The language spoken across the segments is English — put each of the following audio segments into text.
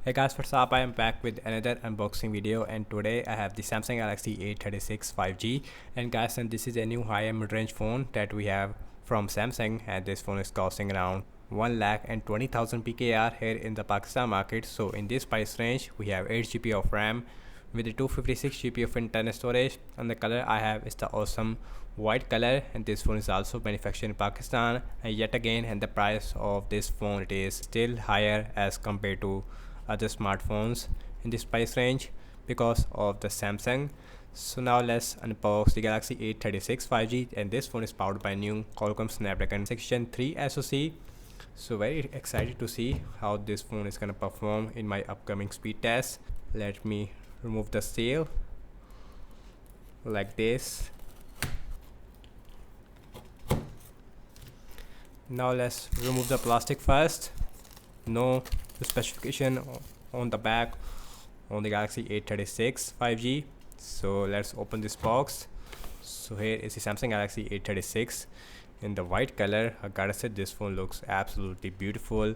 Hey guys, what's up? I am back with another unboxing video, and today I have the Samsung Galaxy A36 5G. And guys, and this is a new high-end mid-range phone that we have from Samsung, and this phone is costing around 1,20,000 PKR here in the Pakistan market. So in this price range we have 8 GB of RAM with the 256 GB of internal storage, and the color I have is the awesome white color, and this phone is also manufactured in Pakistan. And yet again, and the price of this phone, it is still higher as compared to other smartphones in this price range because of the Samsung. So now let's unbox the Galaxy A36 5G, and this phone is powered by new Qualcomm Snapdragon 6 Gen 3 SoC. So very excited to see how this phone is gonna perform in my upcoming speed test. Let me remove the seal like this. Now let's remove the plastic first. No specification on the back on the Galaxy A36 5G. So let's open this box. So here is the Samsung Galaxy A36 in the white color. I gotta say, this phone looks absolutely beautiful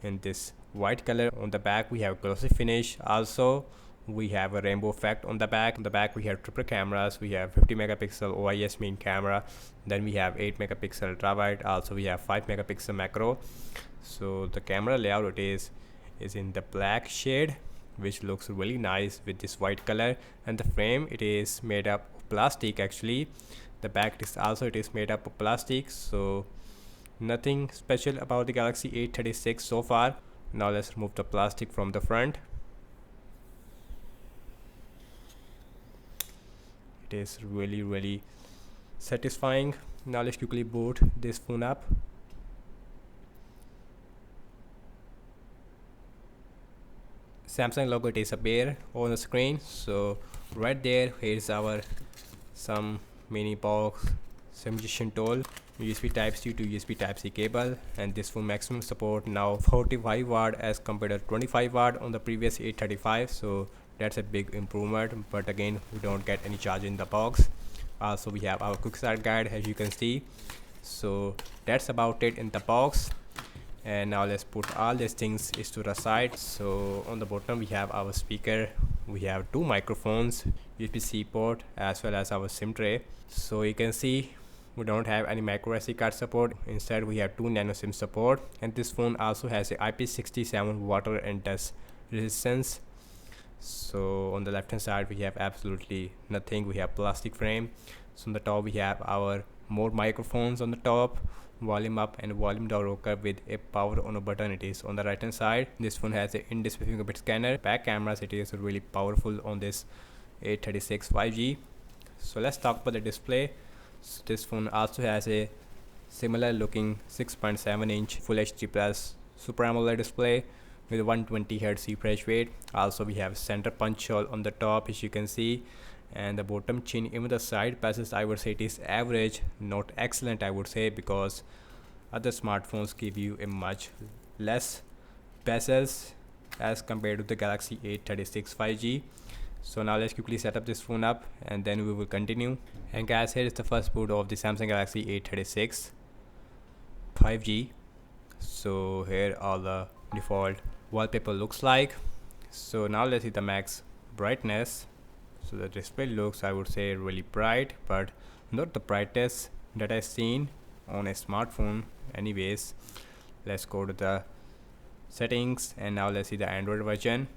in this white color. On the back we have glossy finish. Also we have a rainbow effect on the back. On the back we have triple cameras. We have 50 megapixel OIS main camera, then we have 8 megapixel ultra wide. Also we have 5 megapixel macro. So the camera layout is in the black shade, which looks really nice with this white color. And the frame, it is made up of plastic. Actually the back is also made up of plastic, so nothing special about the Galaxy A36 so far. Now let's remove the plastic from the front. It is really satisfying. Now let's quickly boot this phone up. Samsung logo disappear on the screen. So right there, here's our some mini box, some junction tool, USB type C to USB type C cable, and this phone maximum support now 45 watt as compared to 25 watt on the previous 835. So that's a big improvement, but again we don't get any charge in the box. Also we have our quick start guide, as you can see. So that's about it in the box. And now let's put all these things is to the side. So on the bottom we have our speaker, we have two microphones, USB-C port, as well as our SIM tray. So you can see we don't have any micro SD card support. Instead we have two nano SIM support, and this phone also has a IP67 water and dust resistance. So on the left hand side we have absolutely nothing. We have plastic frame. So on the top we have our more microphones on the top, volume up and volume down rocker with a power on a button. It is on the right hand side. This phone has a in-display fingerprint scanner. Back cameras, it is really powerful on this A36 5G. So let's talk about the display. So this phone also has a similar looking 6.7 inch Full HD Plus Super AMOLED display with 120 Hz refresh rate. Also we have center punch hole on the top, as you can see, and the bottom chin, even the side passes, I would say it is average, not excellent I would say, because other smartphones give you a much less bezels as compared to the Galaxy A36 5G. So now let's quickly set up this phone up and then we will continue. And guys, here is the first boot of the Samsung Galaxy A36 5G. So here all the default wallpaper looks like. So now let's see the max brightness. So the display looks, I would say, really bright, but not the brightest that I've seen on a smartphone anyways. Let's go to the settings, and now let's see the Android version.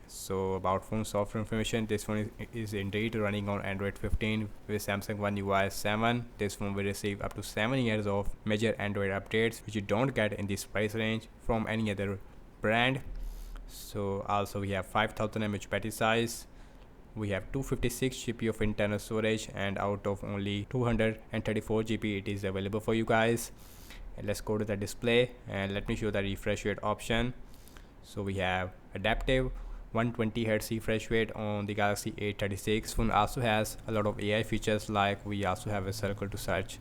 So about phone software information, this phone is indeed running on Android 15 with Samsung One UI 7. This phone will receive up to 7 years of major Android updates, which you don't get in this price range from any other brand. So also we have 5000 mAh battery size. We have 256 GB of internal storage, and out of only 234 GB it is available for you guys. And let's go to the display and let me show the refresh rate option. So we have adaptive 120 Hz refresh rate on the Galaxy A36. Phone also has a lot of AI features, like we also have a circle to search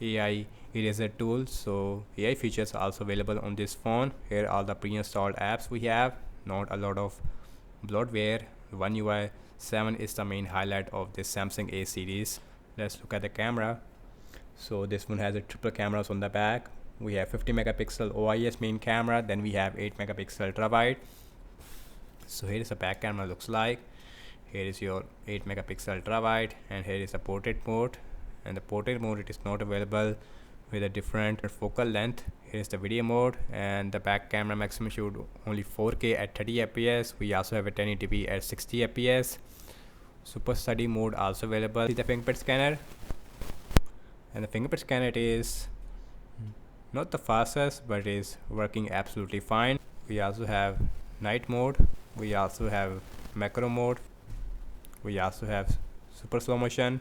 AI eraser tool. So AI features are also available on this phone. Here are the pre-installed apps we have, not a lot of bloatware. One UI 7 is the main highlight of this Samsung A series. Let's look at the camera. So this one has a triple cameras on the back. We have 50 megapixel OIS main camera, then we have 8 megapixel ultra wide, So here is the back camera looks like. Here is your 8 megapixel ultra wide, and here is the portrait mode. And the portrait mode, it is not available with a different focal length. Here is the video mode, and the back camera maximum shoot only 4K at 30 fps. We also have a 1080p at 60 fps. Super study mode also available. See the fingerprint scanner, and the fingerprint scanner, it is not the fastest, but it is working absolutely fine. We also have night mode. We also have macro mode. We also have super slow motion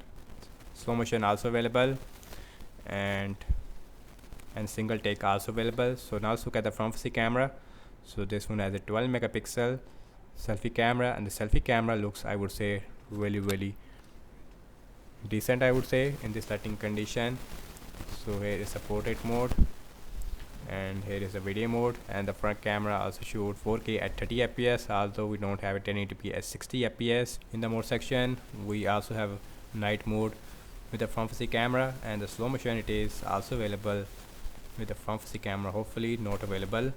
also available, and single take also available. So now let's look at the front facing camera. So this one has a 12 megapixel selfie camera, and the selfie camera looks, I would say, really decent, I would say, in this lighting condition. So here is a portrait mode, and here is a video mode, and the front camera also shoot 4K at 30 fps, although we don't have a 1080p at 60 fps. In the mode section, we also have night mode with the front facing camera, and the slow motion, it is also available with the front facing camera, hopefully not available.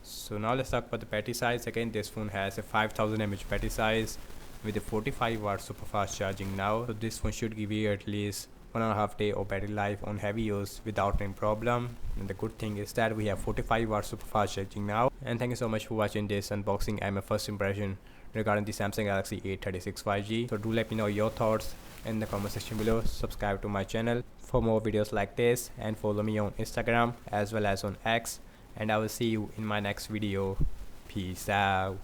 So now let's talk about the battery size. Again, this phone has a 5000 mAh battery size with a 45 watt super fast charging now. So this one should give you at least 1.5 day of battery life on heavy use without any problem. And the good thing is that we have 45 watt super fast charging now. And thank you so much for watching this unboxing and my first impression regarding the Samsung Galaxy A36 5G. So do let me know your thoughts in the comment section below. Subscribe to my channel for more videos like this, and follow me on Instagram as well as on X, and I will see you in my next video. Peace out.